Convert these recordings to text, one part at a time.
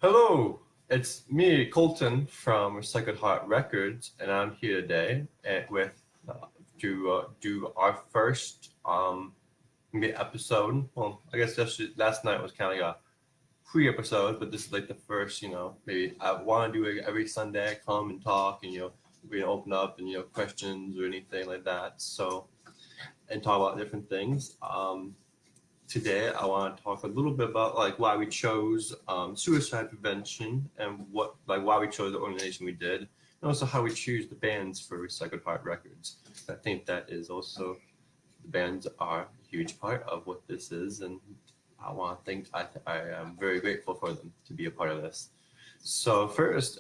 Hello, it's me, Colton from Recycled Heart Records, and I'm here today with to do our first maybe episode. Well, I guess last night was kind of like a pre-episode, but this is like the first. Maybe I want to do it every Sunday. I come and talk, and we can open up and questions or anything like that. So and talk about different things. Today I want to talk a little bit about like why we chose suicide prevention and why we chose the organization we did, and also how we choose the bands for Recycled Heart Records. I think that is also the bands are a huge part of what this is, and I want to think I am very grateful for them to be a part of this. So first,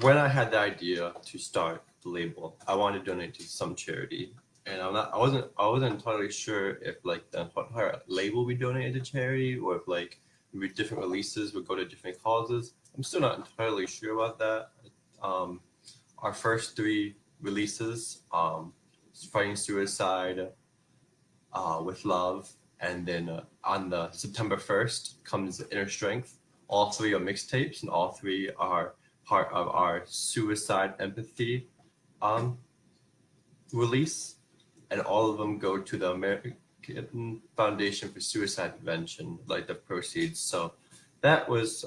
when I had the idea to start the label, I wanted to donate to some charity, and I wasn't entirely sure if like the entire label we donated to charity, or if like maybe different releases would go to different causes. I'm still not entirely sure about that. Um, our first three releases, Fighting Suicide, With Love, and then on the September 1st comes Inner Strength. All three are mixtapes, and all three are part of our Suicide Empathy um, release, and all of them go to the American Foundation for Suicide Prevention, like the proceeds. So that was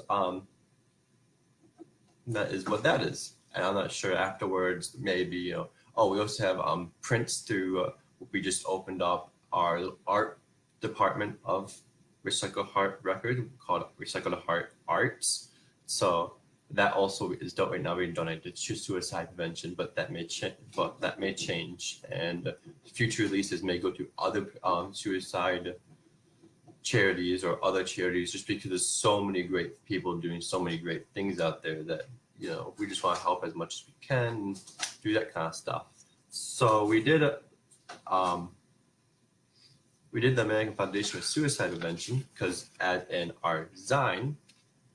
that is what that is. And I'm not sure afterwards, maybe oh, we also have prints through. We just opened up our art department of Recycle Heart Record called Recycle Heart Arts. So that also is right now being donated to suicide prevention, but that may change. But that may change, and future releases may go to other suicide charities or other charities, just because there's so many great people doing so many great things out there that we just want to help as much as we can, do that kind of stuff. So um, we did the American Foundation for Suicide Prevention because as in our design,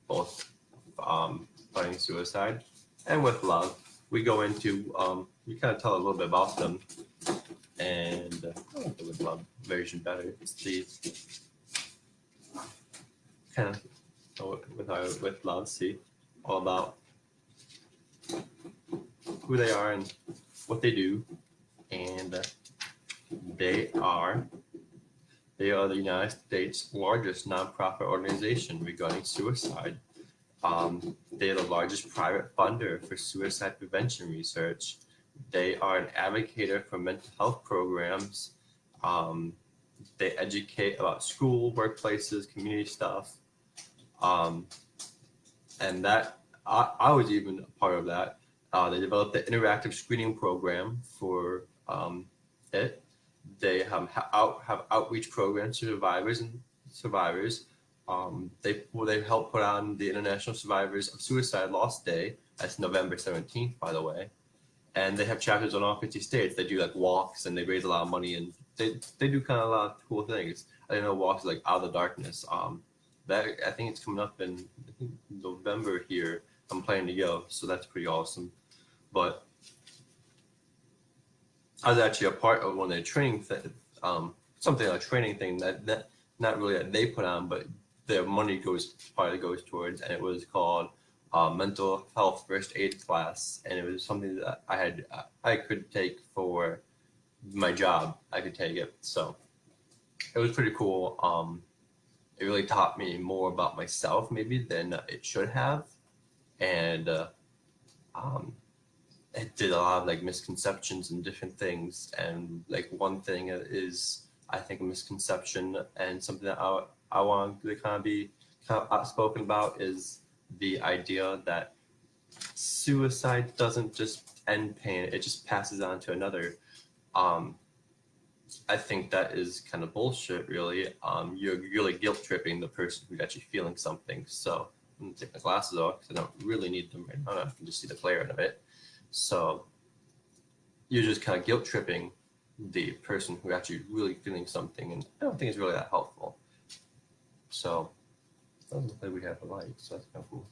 both Fighting Suicide and With Love, we go into we kind of tell a little bit about them, and I like the With Love version better. It's the kind of with Love, see all about who they are and what they do, and they are the United States' largest nonprofit organization regarding suicide. They are the largest private funder for suicide prevention research. They are an advocate for mental health programs. They educate about school, workplaces, community stuff. And that I was even a part of that. They developed the interactive screening program for it. They have outreach programs to survivors. They help put on the International Survivors of Suicide Loss Day. That's November 17th, by the way. And they have chapters on all 50 states. They do like walks, and they raise a lot of money, and they do kind of a lot of cool things. I didn't know walks like Out of the Darkness. That I think it's coming up in November here. I'm planning to go, so that's pretty awesome. But I was actually a part of one of their training something like a training thing that not really that they put on, but their money goes towards, and it was called mental health first aid class, and it was something that I could take for my job. I could take it, so it was pretty cool. It really taught me more about myself maybe than it should have, and it did a lot of like misconceptions and different things. And like one thing is I think a misconception and something that I want to kind of be kind of outspoken about is the idea that suicide doesn't just end pain, it just passes on to another. I think that is kind of bullshit, really. You're really guilt tripping the person who's actually feeling something. So I'm gonna take my glasses off because I don't really need them right now. I can just see the glare of it. So you're just kind of guilt tripping the person who actually really feeling something, and I don't think it's really that helpful. So it doesn't look like we have a light, so that's kind of cool.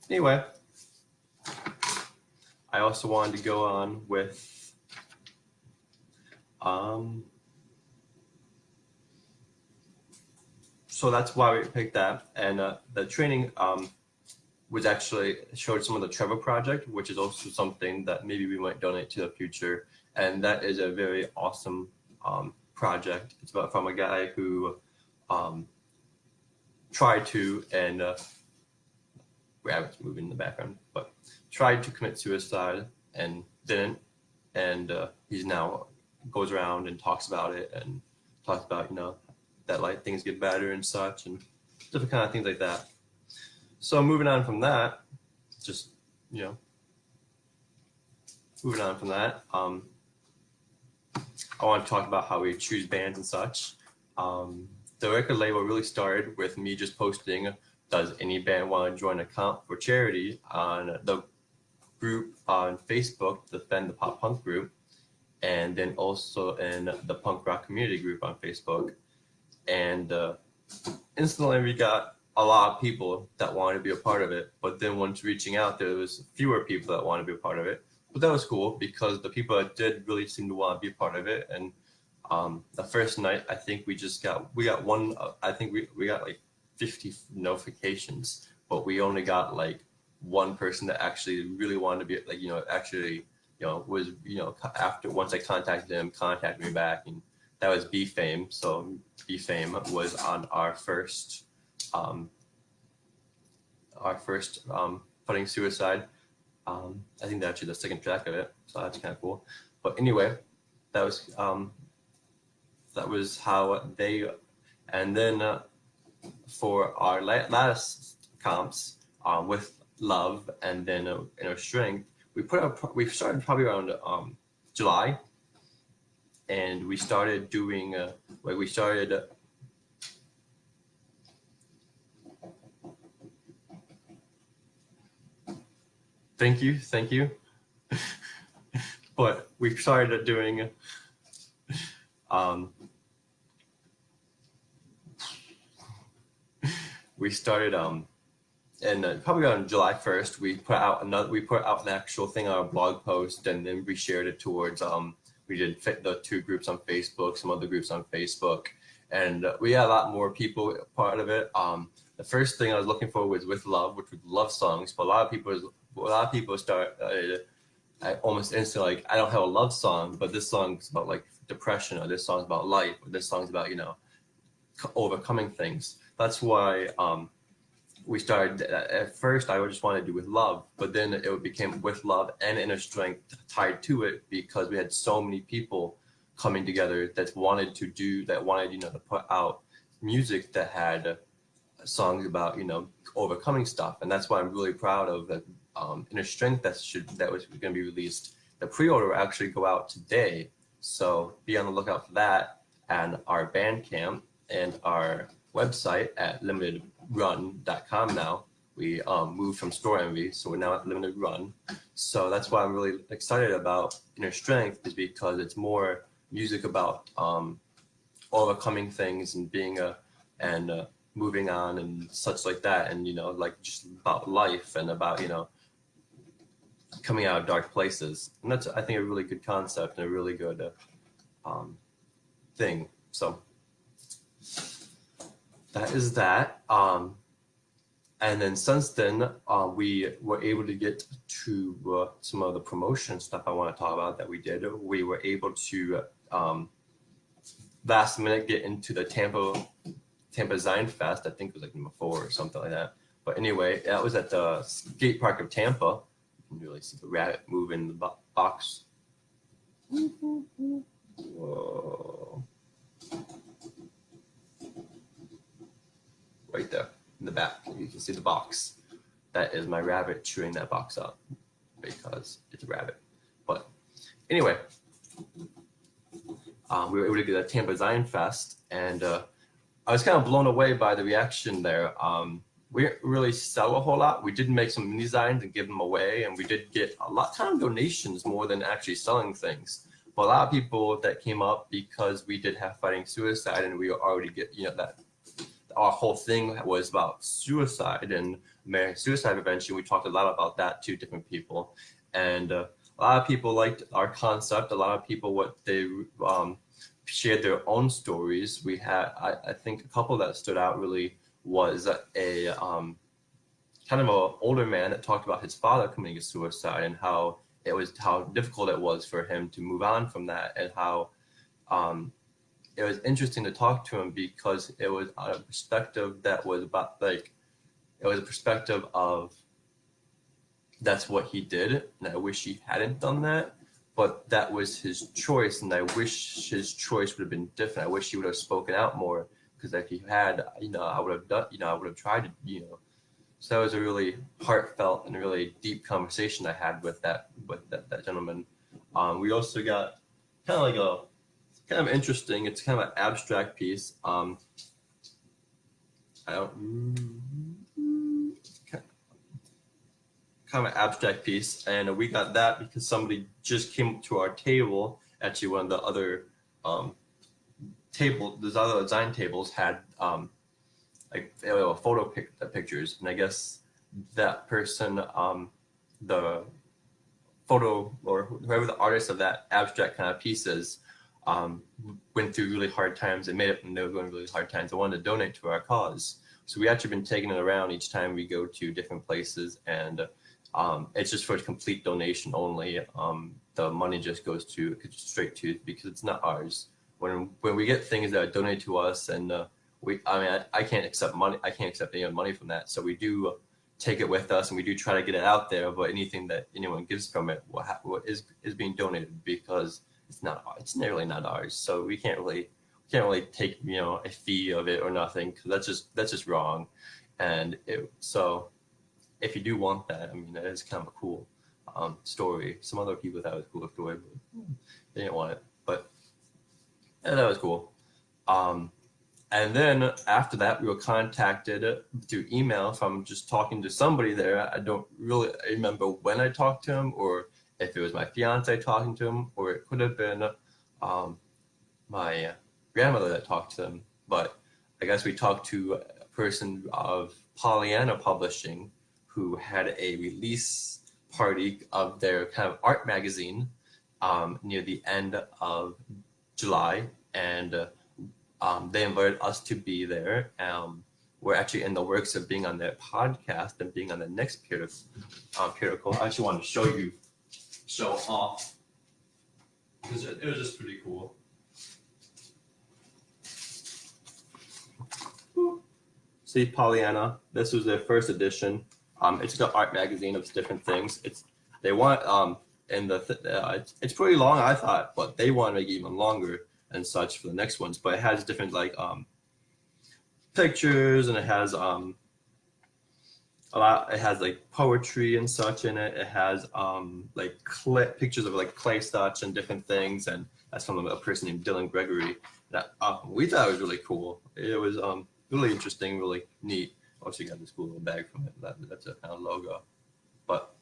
Anyway, I also wanted to go on with so that's why we picked that. And the training was actually showed some of the Trevor Project, which is also something that maybe we might donate to the future. And that is a very awesome project. It's about from a guy who tried to, and rabbits moving in the background, but tried to commit suicide and didn't. And he's now goes around and talks about it and talks about, you know, that like things get better and such and different kind of things like that. So moving on from that, just, you know, moving on from that, I want to talk about how we choose bands and such. The record label really started with me just posting, does any band want to join a comp for charity on the group on Facebook, the Defend the Pop Punk group, and then also in the punk rock community group on Facebook. And instantly we got a lot of people that wanted to be a part of it. But then once reaching out, there was fewer people that wanted to be a part of it. But that was cool because the people that did really seem to want to be a part of it. And the first night, I think we got one, I think we got like 50 notifications, but we only got like one person that actually really wanted to be, like, you know, actually, you know, was, you know, after once I contacted him, contacted me back, and that was B-Fame. So B-Fame was on our first Fighting Suicide. I think that's actually the second track of it, so that's kind of cool. But anyway, that was how they, and then for our last comps with Love and then Inner Strength, we started probably around July, and we started doing thank you. But we started doing and probably on July 1st, we put out an actual thing on our blog post, and then we shared it towards we did fit the two groups on Facebook, some other groups on Facebook, and we had a lot more people part of it. The first thing I was looking for was With Love, which was love songs, but a lot of people start I almost instantly like, I don't have a love song, but this song's about like depression, or this song's about life, or this song's about, you know, overcoming things. That's why we started. At first, I just wanted to do With Love, but then it became With Love and Inner Strength tied to it, because we had so many people coming together that wanted, you know, to put out music that had songs about, you know, overcoming stuff. And that's why I'm really proud of that Inner Strength that was going to be released. The pre-order will actually go out today, so be on the lookout for that. And our Bandcamp and our website at limitedrun.com now. We moved from Store Envy, so we're now at Limited Run. So that's why I'm really excited about Inner Strength, is because it's more music about overcoming things and being moving on and such like that, and, you know, like just about life and about, you know, coming out of dark places. And that's, I think, a really good concept and a really good thing. So that is that. And then since then, we were able to get to some of the promotion stuff I want to talk about that we did. We were able to last minute get into the Tampa Zion Fest. I think it was like number 4 or something like that. But anyway, that was at the skate park of Tampa. You can really see the rabbit move in the box. Whoa. Right there in the back, you can see the box. That is my rabbit chewing that box up because it's a rabbit. But anyway, we were able to do the Tampa Zion Fest, and I was kind of blown away by the reaction there. We didn't really sell a whole lot. We did make some mini designs and give them away, and we did get a lot of donations more than actually selling things. But a lot of people that came up because we did have Fighting Suicide, and we already get, you know, that our whole thing was about suicide and American Suicide Prevention. We talked a lot about that to different people, and a lot of people liked our concept. A lot of people, what they shared their own stories. We had, I think a couple that stood out really was a kind of an older man that talked about his father committing suicide and how difficult it was for him to move on from that, and how it was interesting to talk to him because it was a perspective that was about like, it was a perspective of that's what he did, and I wish he hadn't done that, but that was his choice, and I wish his choice would have been different. I wish he would have spoken out more, because if he had, I would have done, I would have tried to. So that was a really heartfelt and really deep conversation I had with that gentleman. We also got kind of interesting. It's kind of an abstract piece. I don't. Kind of an abstract piece, and we got that because somebody just came to our table. Actually, one of the other those other design tables had like photo pictures, and I guess that person, the photo or whoever the artist of that abstract kind of piece is, went through really hard times and made it, and they were going really hard times. They wanted to donate to our cause, so we actually been taking it around each time we go to different places, and it's just for complete donation only. The money just goes straight to, because it's not ours. When we get things that are donated to us, and I can't accept money. I can't accept any money from that. So we do take it with us, and we do try to get it out there. But anything that anyone gives from it, what is being donated, because it's nearly not ours. So we can't really take a fee of it or nothing, because that's just wrong. And so if you do want that, that is kind of a cool story. Some other people thought it was a cool story, but they didn't want it. But yeah, that was cool. And then after that, we were contacted through email from just talking to somebody there. I don't really remember when I talked to him, or if it was my fiance talking to him, or it could have been my grandmother that talked to him. But I guess we talked to a person of Pollyanna Publishing, who had a release party of their kind of art magazine near the end of July, and they invited us to be there. We're actually in the works of being on their podcast and being on the next Puricle. I actually want to show off, because it was just pretty cool. See, Pollyanna, this was their first edition. It's got art magazine of different things. They want it's pretty long, I thought, but they want to make it even longer and such for the next ones. But it has different like pictures, and it has a lot. It has like poetry and such in it. It has like pictures of like clay touch and different things, and that's from a person named Dylan Gregory. That we thought it was really cool. It was really interesting, really neat. Also, got this cool little bag from it. That's a kind of logo. But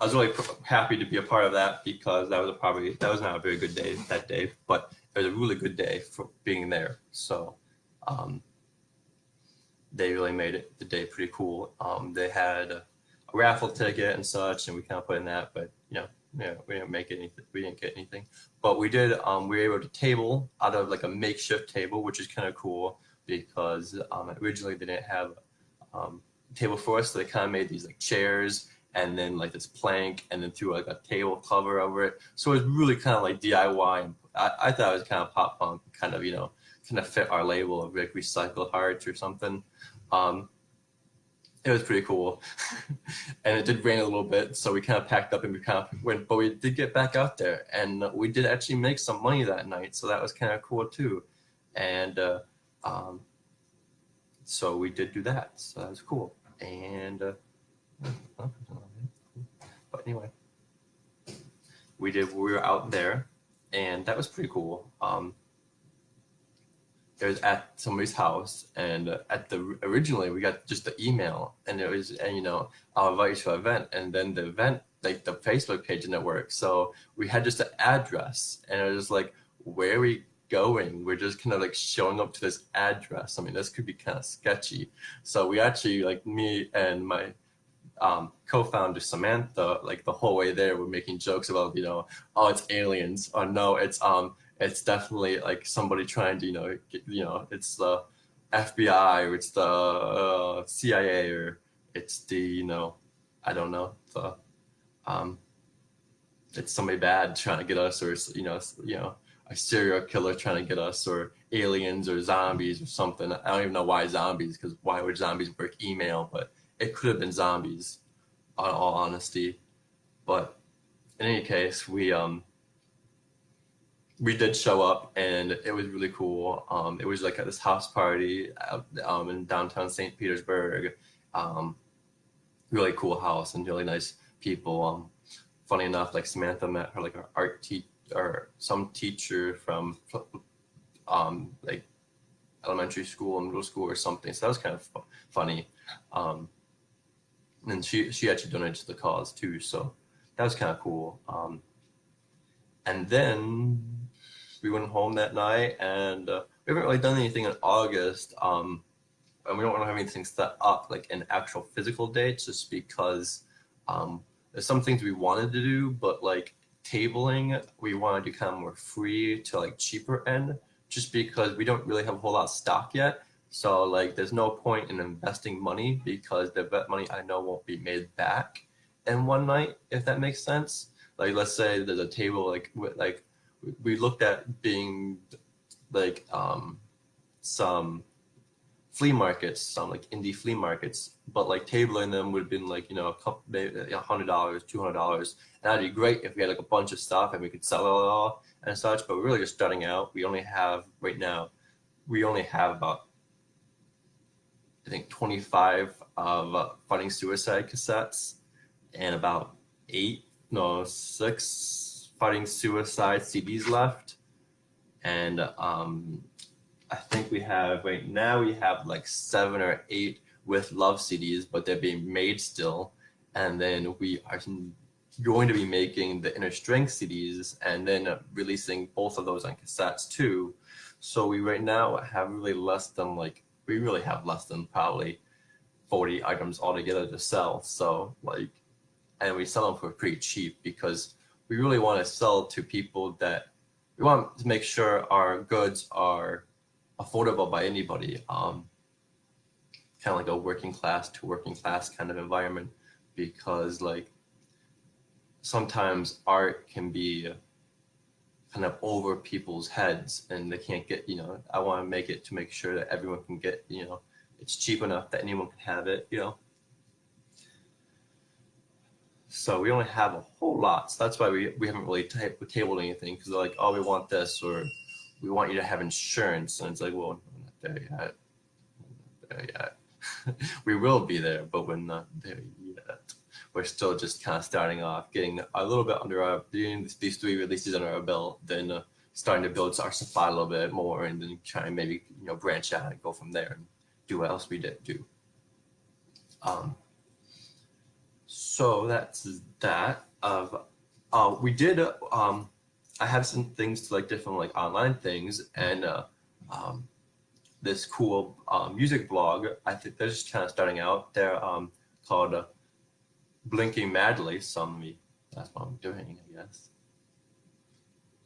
I was really happy to be a part of that, because that was not a very good day that day, but it was a really good day for being there. So they really made the day pretty cool. They had a raffle ticket and such, and we kind of put in that, but we didn't make anything. We didn't get anything, but we did. We were able to table out of like a makeshift table, which is kind of cool, because originally they didn't have a table for us, so they kind of made these like chairs, and then like this plank, and then threw like a table cover over it. So it was really kind of like DIY, and I thought it was kind of pop punk, kind of fit our label of like recycled hearts or something. It was pretty cool. And it did rain a little bit, so we kind of packed up and we kind of went, but we did get back out there, and we did actually make some money that night, so that was kind of cool too. And so we did do that, so that was cool. And but anyway, we were out there, and that was pretty cool. It was at somebody's house, and originally we got just the email, and it was, I'll invite you to an event, and then the event, like the Facebook page didn't work, so we had just an address, and it was like, where are we going? We're just kind of like showing up to this address. This could be kind of sketchy. So we actually, like, me and my co-founder Samantha, like the whole way there, we're making jokes about, oh, it's aliens, or no, it's definitely like somebody trying to, it's the FBI, or it's the CIA, or it's the, I don't know, the it's somebody bad trying to get us, or a serial killer trying to get us, or aliens or zombies or something. I don't even know why zombies, because why would zombies work email? But it could have been zombies, in all honesty. But in any case, we did show up, and it was really cool. It was like at this house party in downtown St. Petersburg. Really cool house and really nice people. Funny enough, like Samantha met her like an art teacher or some teacher from like elementary school and middle school or something. So that was kind of funny. And she actually donated to the cause too, so that was kind of cool. And then we went home that night, and we haven't really done anything in August. And we don't want to have anything set up like an actual physical date, just because there's some things we wanted to do, but like tabling, we want to do kind of more free to like cheaper end, just because we don't really have a whole lot of stock yet. So like there's no point in investing money, because the bet money I know won't be made back in one night, if that makes sense. Like let's say there's a table, like we looked at being like some flea markets, some like indie flea markets, but like tabling them would have been like, a couple, maybe $100, $200. And that'd be great if we had like a bunch of stuff and we could sell it all and such, but we're really just starting out. We only have about, I think, 25 of Fighting Suicide cassettes, and about 6 Fighting Suicide CDs left. And I think right now we have like 7 or 8 With Love CDs, but they're being made still. And then we are going to be making the Inner Strength CDs, and then releasing both of those on cassettes too. So we right now have really have less than probably 40 items altogether to sell. So like, and we sell them for pretty cheap, because we really want to sell to people that we want to make sure our goods are affordable by anybody. Kind of like a working class to working class kind of environment, because like sometimes art can be kind of over people's heads, and they can't get, I want to make it to make sure that everyone can get, it's cheap enough that anyone can have it, So we only have a whole lot. So that's why we haven't really tabled anything, because they're like, oh, we want this, or we want you to have insurance. And it's like, well, we're not there yet. We're not there yet. We will be there, but we're not there yet. We're still just kind of starting off, getting a little bit under these 3 releases under our belt, then starting to build our supply a little bit more, and then try and maybe, branch out and go from there and do what else we did do. So that's that. We did. I have some things to like different like online things, and this cool music blog. I think they're just kind of starting out. They're called Blinking Madly. That's what I'm doing, I guess.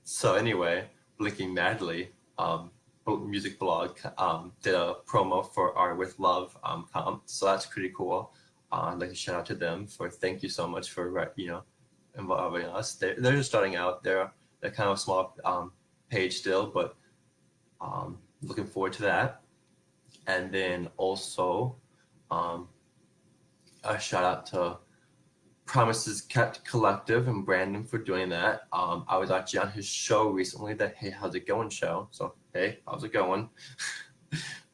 So anyway, Blinking Madly, music blog, did a promo for our With Love comp. So that's pretty cool. I'd like to shout out to them for thank you so much for involving us. They're just starting out. They're kind of a small page still, but looking forward to that. And then also a shout out to Promises Kept Collective and Brandon for doing that. I was actually on his show recently, the Hey How's It Going show. So hey, how's it going?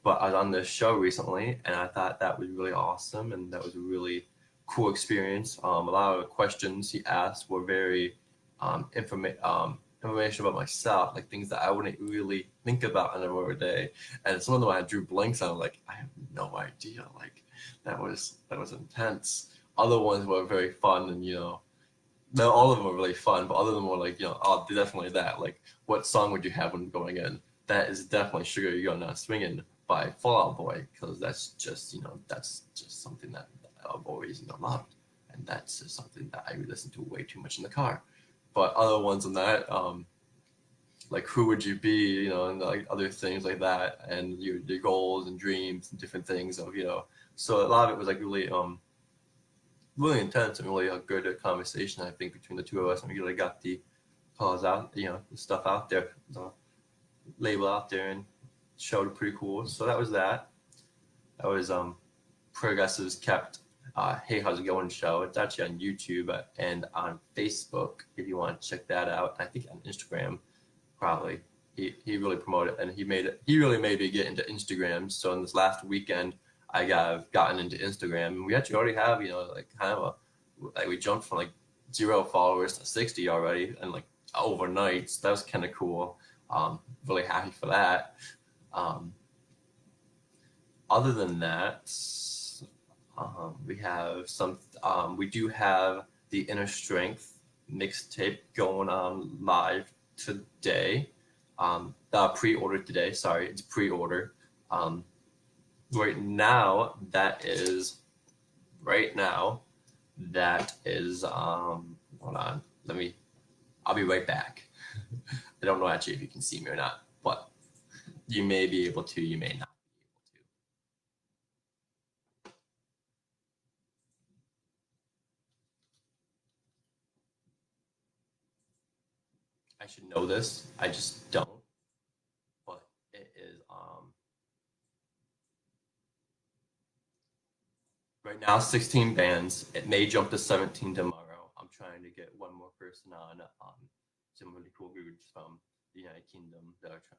But I was on this show recently, and I thought that was really awesome, and that was a really cool experience. A lot of the questions he asked were very information about myself, like things that I wouldn't really think about in a regular day. And some of them I drew blanks on, like I have no idea. Like that was intense. Other ones were very fun, and all of them were really fun, but other of them were like, oh, definitely that. Like, what song would you have when going in? That is definitely Sugar You're Not Swinging by Fall Out Boy, because that's just something that I've always loved, and that's just something that I listen to way too much in the car. But other ones on that, like Who Would You Be, and like other things like that, and your goals and dreams and different things of So a lot of it was like really intense and really a good conversation, I think, between the two of us, and we really got the cause out, the stuff out there, the label out there, and showed it pretty cool. So that was that. That was Progressives Kept Hey How's It Going show. It's actually on YouTube and on Facebook if you want to check that out. I think on Instagram probably. He really promoted it, and he really made me get into Instagram. So in this last weekend I gotten into Instagram, and we actually already have like kind of we jumped from like 0 followers to 60 already, and like overnight. So that was kind of cool. Really happy for that. Other than that, we have we do have the Inner Strength mixtape going on live today. Pre-order today. Sorry, it's pre-order. Right now, that is. Hold on. I'll be right back. I don't know actually if you can see me or not, but you may be able to. You may not. I should know this. I just don't. But it is right now 16 bands. It may jump to 17 tomorrow. I'm trying to get one more person on. Some really cool groups from the United Kingdom that are trying.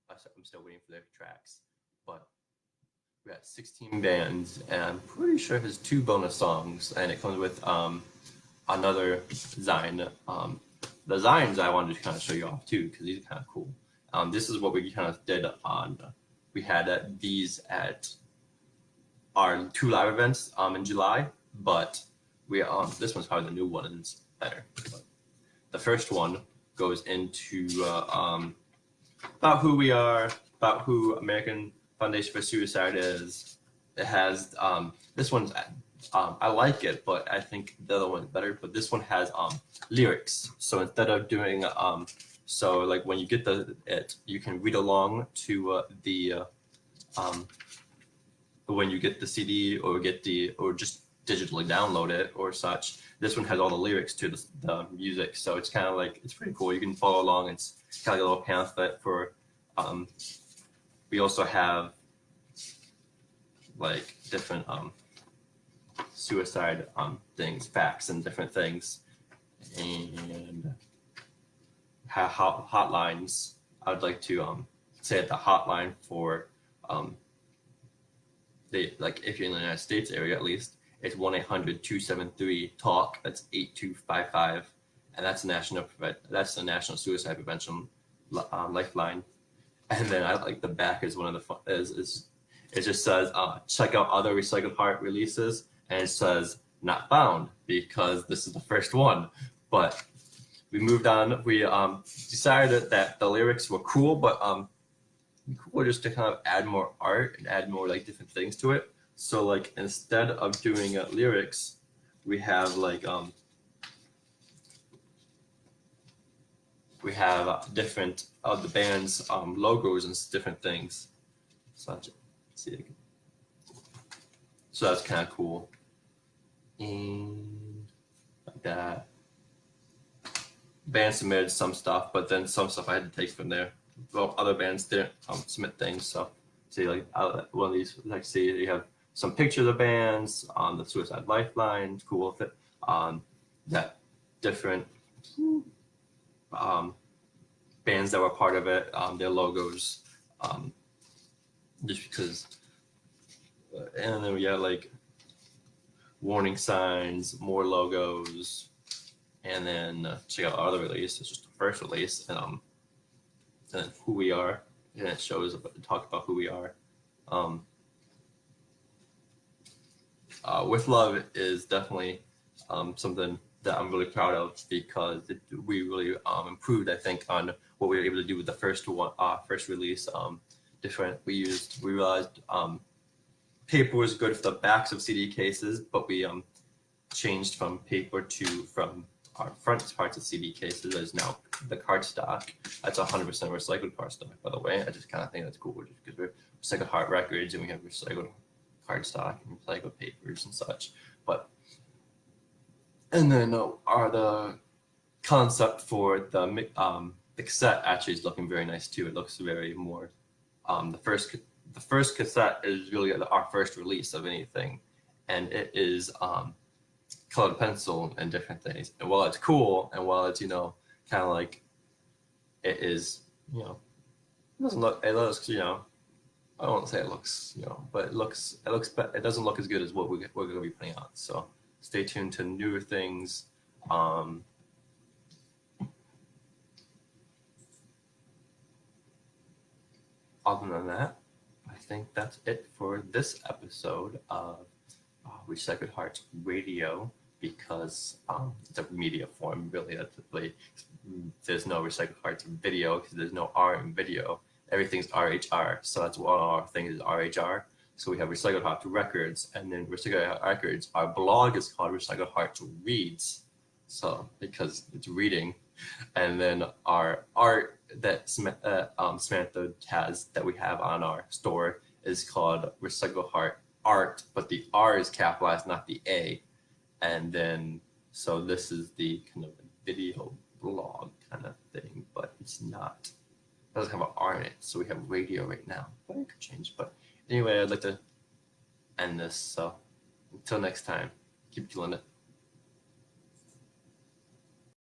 I'm still waiting for their tracks, but we got 16 bands, and I'm pretty sure it has 2 bonus songs, and it comes with another Zine. The Zines I wanted to kind of show you off too, because these are kind of cool. This is what we kind of did on. We had these at our 2 live events in July, but this one's probably the new one, and it's better. But the first one goes into about who we are, about who American Foundation for Suicide is. It has this one's. I like it, but I think the other one's better. But this one has lyrics. So instead of doing so like when you get you can read along to when you get the CD or just digitally download it or such. This one has all the lyrics to the music, so it's kind of like it's pretty cool. You can follow along. It's kind of like a little pamphlet for. We also have like different suicide things, facts, and different things, and hotlines. I would like to say at the hotline for if you're in the United States area at least, it's 1-800-273-TALK. That's 8255, and that's the National Suicide Prevention Lifeline. And then I like the back is one of the it just says check out other Recycled Heart releases, and it says not found because this is the first one. But we moved on. We decided that the lyrics were cool, but cool just to kind of add more art and add more like different things to it. So like instead of doing lyrics, we have like different of the band's logos and different things. So that's kind of cool. And like that. Band submitted some stuff, but then some stuff I had to take from there. Well, other bands didn't submit things. So see, like one of these, like see, you have some pictures of bands on the Suicide Lifeline. Cool with it. That different bands that were part of it, their logos, just because. And then we got like warning signs, more logos, and then check out our other release. It's just the first release, and then who we are, and it shows talk about who we are. With Love is definitely something that I'm really proud of because we really improved, I think, on what we were able to do with the first release. We realized paper was good for the backs of CD cases, but we changed from paper to from our front parts of CD cases. There's now the cardstock. That's 100% recycled cardstock, by the way. I just kind of think that's cool just because we're recycled heart records and we have recycled cardstock and recycled papers and such. But and then the concept for the cassette actually is looking very nice too. It looks very more the first cassette is really our first release of anything, and it is colored pencil and different things. And while it's cool, and while it's kind of like it is, it doesn't look. It looks, I won't say it looks, but it doesn't look as good as what we're going to be putting out. So stay tuned to newer things. Other than that, I think that's it for this episode of Recycled Hearts Radio, because it's a media form, really. There's no Recycled Hearts video because there's no R in video. Everything's RHR, so that's one of our things is RHR. So we have Recycled Hearts Records, and then Recycled Hearts Records, our blog is called Recycled Hearts Reads, so because it's reading. And then our art that Samantha has that we have on our store is called Recycle Heart Art, but the R is capitalized, not the A. And then, so this is the kind of video blog kind of thing, but it's not. It doesn't have an R in it, so we have radio right now, but it could change. But anyway, I'd like to end this. So until next time, keep killing it.